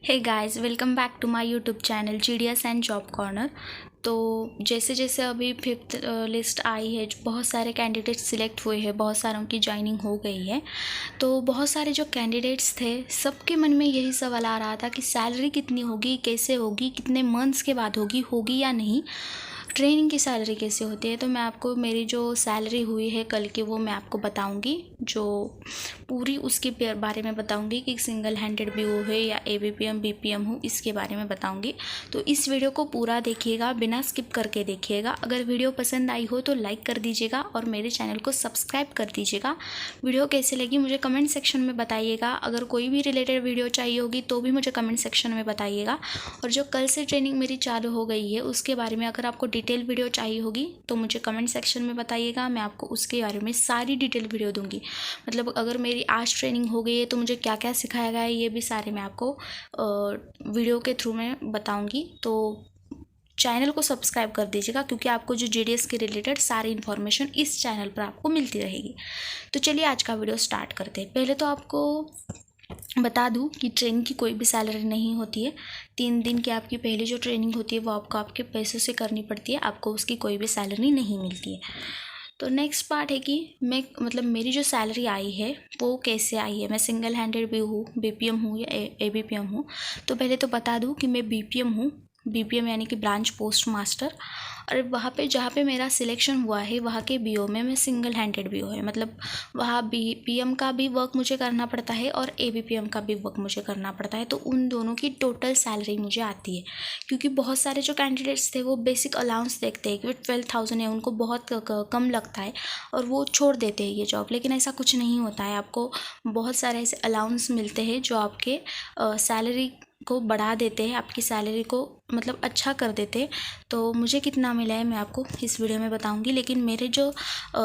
Hey guys, welcome back to my YouTube channel GDS and job corner. तो जैसे जैसे अभी फिफ्थ लिस्ट आई है, बहुत सारे कैंडिडेट्स सिलेक्ट हुए हैं, बहुत सारों की ज्वाइनिंग हो गई है। तो बहुत सारे जो कैंडिडेट्स थे, सबके मन में यही सवाल आ रहा था कि सैलरी कितनी होगी, कैसे होगी, कितने मंथ्स के बाद होगी या नहीं, ट्रेनिंग की सैलरी कैसे होती है। तो मैं आपको मेरी जो सैलरी हुई है कल की वो मैं आपको बताऊंगी, जो पूरी उसके बारे में बताऊंगी कि सिंगल हैंडेड BO है या ABPM BPM हो, इसके बारे में बताऊंगी। तो इस वीडियो को पूरा देखिएगा, बिना स्किप करके देखिएगा। अगर वीडियो पसंद आई हो तो लाइक कर दीजिएगा और मेरे चैनल को सब्सक्राइब कर दीजिएगा। वीडियो कैसे लगी मुझे कमेंट सेक्शन में बताइएगा। अगर कोई भी रिलेटेड वीडियो चाहिए होगी तो भी मुझे कमेंट सेक्शन में बताइएगा। और जो कल से ट्रेनिंग मेरी चालू हो गई है उसके बारे में अगर आपको डिटेल वीडियो चाहिए होगी तो मुझे कमेंट सेक्शन में बताइएगा। मैं आपको उसके बारे में सारी डिटेल वीडियो दूंगी। मतलब अगर मेरी आज ट्रेनिंग हो गई है तो मुझे क्या क्या सिखाया गया है ये भी सारे मैं आपको वीडियो के थ्रू में बताऊंगी। तो चैनल को सब्सक्राइब कर दीजिएगा, क्योंकि आपको जो GDS के रिलेटेड सारी इन्फॉर्मेशन इस चैनल पर आपको मिलती रहेगी। तो चलिए आज का वीडियो स्टार्ट करते हैं। पहले तो आपको बता दूं कि ट्रेनिंग की कोई भी सैलरी नहीं होती है। 3 दिन की आपकी पहली जो ट्रेनिंग होती है वो आपको आपके पैसों से करनी पड़ती है, आपको उसकी कोई भी सैलरी नहीं मिलती है। तो नेक्स्ट पार्ट है कि मेरी जो सैलरी आई है वो कैसे आई है। मैं सिंगल हैंडेड भी हूँ, BPM हूँ या ABPM हूँ। तो पहले तो बता दूँ कि मैं BPM हूँ। BPM यानी कि ब्रांच पोस्ट मास्टर। और वहाँ पे जहाँ पे मेरा सिलेक्शन हुआ है वहाँ के BO में मैं सिंगल हैंडेड BO है। मतलब वहाँ BPM का भी वर्क मुझे करना पड़ता है और ABPM का भी वर्क मुझे करना पड़ता है। तो उन दोनों की टोटल सैलरी मुझे आती है, क्योंकि बहुत सारे जो कैंडिडेट्स थे वो बेसिक अलाउंस देखते हैं कि 12,000 है, उनको बहुत कम लगता है और वो छोड़ देते हैं ये जॉब। लेकिन ऐसा कुछ नहीं होता है, आपको बहुत सारे ऐसे अलाउंस मिलते हैं जो आपके सैलरी को बढ़ा देते हैं, आपकी सैलरी को मतलब अच्छा कर देते हैं। तो मुझे कितना मिला है मैं आपको इस वीडियो में बताऊंगी। लेकिन मेरे जो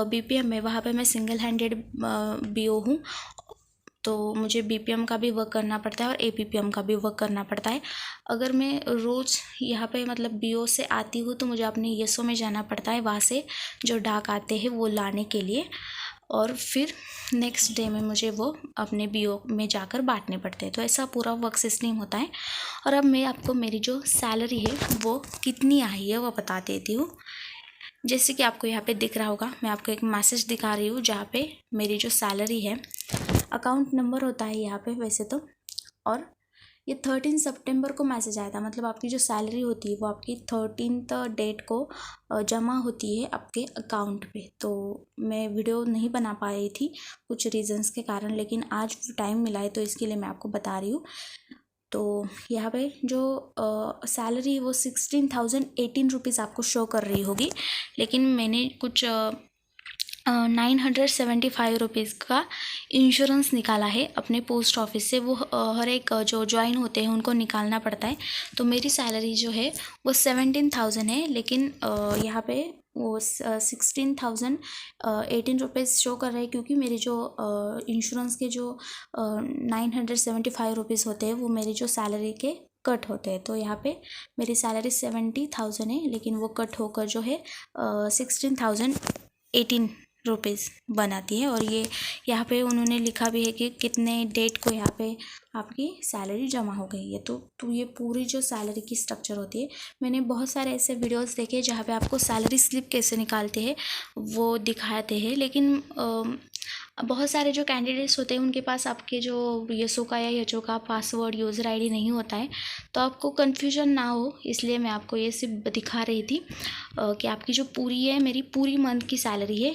BPM है वहाँ पे मैं सिंगल हैंडेड BO हूँ, तो मुझे BPM का भी वर्क करना पड़ता है और ABPM का भी वर्क करना पड़ता है। अगर मैं रोज़ यहाँ पे मतलब BO से आती हूँ तो मुझे अपने YESO में जाना पड़ता है, वहाँ से जो डाक आते हैं वो लाने के लिए, और फिर नेक्स्ट डे में मुझे वो अपने BO में जाकर बांटने पड़ते हैं। तो ऐसा पूरा वर्क सिस्टम होता है। और अब मैं आपको मेरी जो सैलरी है वो कितनी आई है वो बता देती हूँ। जैसे कि आपको यहाँ पे दिख रहा होगा, मैं आपको एक मैसेज दिखा रही हूँ जहाँ पे मेरी जो सैलरी है, अकाउंट नंबर होता है यहाँ पे वैसे तो, और ये 13 सितंबर को मैसेज आया था। मतलब आपकी जो सैलरी होती है वो आपकी 13th डेट को जमा होती है आपके अकाउंट पे। तो मैं वीडियो नहीं बना पा रही थी कुछ रीजंस के कारण, लेकिन आज टाइम मिला है तो इसके लिए मैं आपको बता रही हूँ। तो यहाँ पे जो सैलरी वो 16,018 रुपीज़ आपको शो कर रही होगी, लेकिन मैंने कुछ 975 रुपीज़ का इंश्योरेंस निकाला है अपने पोस्ट ऑफिस से। वो हर एक जो ज्वाइन होते हैं उनको निकालना पड़ता है। तो मेरी सैलरी जो है वो 17,000 है, लेकिन यहाँ पे वो 16,018 रुपीज़ शो कर रहे हैं, क्योंकि मेरी जो इंश्योरेंस के जो 975 रुपीज़ होते हैं वो मेरी जो सैलरी के कट होते हैं। तो यहाँ पे मेरी सैलरी 70,000 है, लेकिन वो कट होकर जो है 16,018 रुपीज़ बनाती है। और ये यहाँ पे उन्होंने लिखा भी है कि कितने डेट को यहाँ पे आपकी सैलरी जमा हो गई है। तो ये पूरी जो सैलरी की स्ट्रक्चर होती है। मैंने बहुत सारे ऐसे वीडियोस देखे जहाँ पे आपको सैलरी स्लिप कैसे निकालते हैं वो दिखाते हैं, लेकिन बहुत सारे जो कैंडिडेट्स होते हैं उनके पास आपके जो YESO का या YESO का पासवर्ड यूज़र ID नहीं होता है। तो आपको कन्फ्यूजन ना हो इसलिए मैं आपको ये सिर्फ दिखा रही थी कि आपकी जो पूरी है, मेरी पूरी मंथ की सैलरी है।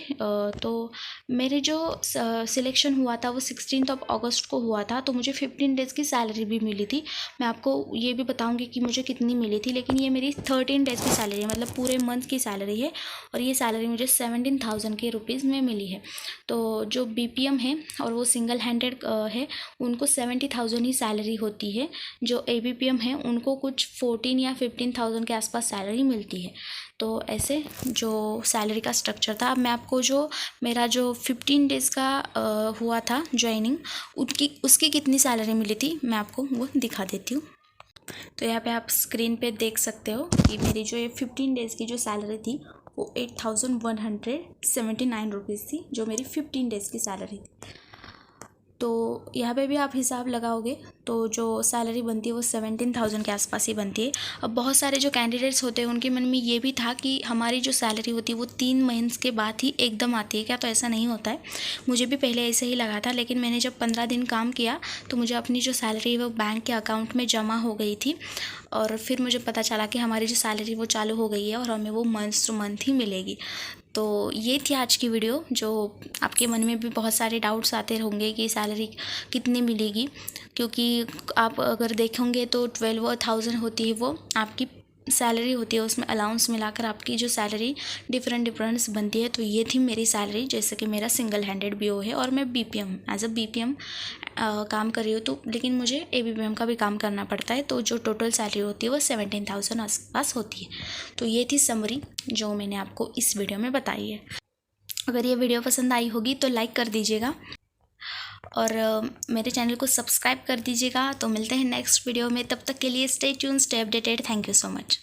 तो मेरे जो सिलेक्शन हुआ था वो 16 अगस्त को हुआ था, तो मुझे 15 डेज़ की सैलरी भी मिली थी। मैं आपको ये भी बताऊँगी कि मुझे कितनी मिली थी, लेकिन ये मेरी 13 डेज़ की सैलरी है, मतलब पूरे मंथ की सैलरी है। और ये सैलरी मुझे 17,000 के रुपीज़ में मिली है। तो जो BPM है और वो सिंगल हैंडेड है उनको 70,000 ही सैलरी होती है। जो ABPM है उनको कुछ 14 या 15,000 के आसपास सैलरी मिलती है। तो ऐसे जो सैलरी का स्ट्रक्चर था। अब मैं आपको जो मेरा जो 15 डेज़ का हुआ था ज्वाइनिंग, उसकी कितनी सैलरी मिली थी मैं आपको वो दिखा देती हूँ। तो यहाँ पे आप स्क्रीन पे देख सकते हो कि मेरी जो ये 15 डेज़ की जो सैलरी थी वो 8,179 रुपीज़ थी, जो मेरी 15 डेज़ की सैलरी थी। तो यहाँ पे भी आप हिसाब लगाओगे तो जो सैलरी बनती है वो 17,000 के आसपास ही बनती है। अब बहुत सारे जो कैंडिडेट्स होते हैं उनके मन में ये भी था कि हमारी जो सैलरी होती है वो 3 महीने के बाद ही एकदम आती है क्या, तो ऐसा नहीं होता है। मुझे भी पहले ऐसे ही लगा था, लेकिन मैंने जब 15 दिन काम किया तो मुझे अपनी जो सैलरी है वो बैंक के अकाउंट में जमा हो गई थी, और फिर मुझे पता चला कि हमारी जो सैलरी वो चालू हो गई है और हमें वो मंथ टू मंथ ही मिलेगी। तो ये थी आज की वीडियो। जो आपके मन में भी बहुत सारे डाउट्स आते होंगे कि सैलरी कितनी मिलेगी, क्योंकि आप अगर देखोगे तो 12,000 होती है वो आपकी सैलरी होती है, उसमें अलाउंस मिलाकर आपकी जो सैलरी डिफरेंट बनती है। तो ये थी मेरी सैलरी, जैसे कि मेरा सिंगल हैंडेड बीओ है और मैं बीपीएम एज अ बीपीएम काम कर रही हूँ, तो लेकिन मुझे एबीपीएम का भी काम करना पड़ता है। तो जो टोटल सैलरी होती है वो 17,000 आसपास होती है। तो ये थी समरी जो मैंने आपको इस वीडियो में बताई है। अगर ये वीडियो पसंद आई होगी तो लाइक कर दीजिएगा और मेरे चैनल को सब्सक्राइब कर दीजिएगा। तो मिलते हैं नेक्स्ट वीडियो में, तब तक के लिए stay tune, stay updated. Thank you so much.